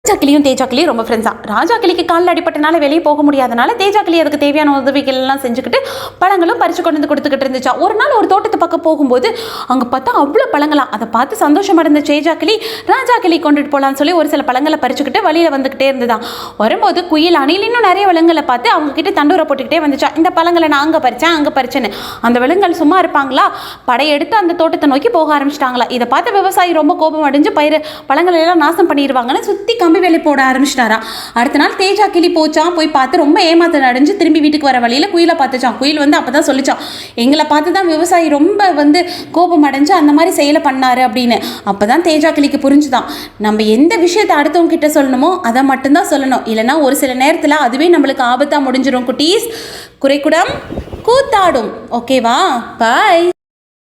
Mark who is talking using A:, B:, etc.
A: ராஜாக்கிளியும் தேஜாக்கிளியும் ரொம்ப ஃப்ரெண்ட்ஸா. ராஜாக்கிளிக்கு காலில் அடிப்பட்டனால வெளியே போக முடியாதனால தேஜாக்கிளி அதுக்கு தேவையான உதவிகள் எல்லாம் செஞ்சுக்கிட்டு பழங்களும் பறித்து கொண்டு வந்து கொடுத்துக்கிட்டு இருந்துச்சா. ஒரு நாள் ஒரு தோட்டத்தை பக்கம் போகும்போது அங்கே பார்த்தா அவ்வளோ பழங்களாம். அதை பார்த்து சந்தோஷமாக இருந்த தேஜாக்கிளி ராஜாக்கிளி கொண்டுட்டு போகலான்னு சொல்லி ஒரு சில பழங்களை பறிச்சுக்கிட்டு வழியில் வந்துக்கிட்டே இருந்துதான். வரும்போது குயில் அணில் இன்னும் நிறைய விலங்குகளை பார்த்து அவங்க கிட்ட தண்டூரை போட்டுக்கிட்டே வந்துச்சா. இந்த பழங்களை நான் அங்கே பறித்தேன் அங்கே பறிச்சேன்னு. அந்த விலங்குகள் சும்மா இருப்பாங்களா, படையெடுத்து அந்த தோட்டத்தை நோக்கி போக ஆரம்பிச்சிட்டாங்களா. இதை பார்த்து விவசாயி ரொம்ப கோபம் அடைஞ்சு பழங்களை எல்லாம் நாசம் பண்ணிடுவாங்கன்னு சுற்றி கம்பி வேலை போட ஆரம்பிச்சிட்டாராம். அடுத்த நாள் தேஜாக்கிளி போச்சான். போய் பார்த்து ரொம்ப ஏமாத்த அடைஞ்சு திரும்பி வீட்டுக்கு வர வழியில் குயிலை பார்த்துச்சான். குயில் வந்து அப்போ தான் சொல்லிச்சான், எங்களை பார்த்து தான் விவசாயி ரொம்ப கோபம் அடைஞ்சு அந்த மாதிரி செயலை பண்ணாரு அப்படின்னு. அப்போ தான் தேஜாக்கிளிக்கு புரிஞ்சுதான், நம்ம எந்த விஷயத்தை அடுத்தவங்க கிட்ட சொல்லணுமோ அதை மட்டும்தான் சொல்லணும், இல்லைனா ஒரு சில நேரத்தில் அதுவே நம்மளுக்கு ஆபத்தாக முடிஞ்சிடும். குட்டீஸ், குறைக்குடம் கூத்தாடும். ஓகேவா? பாய்.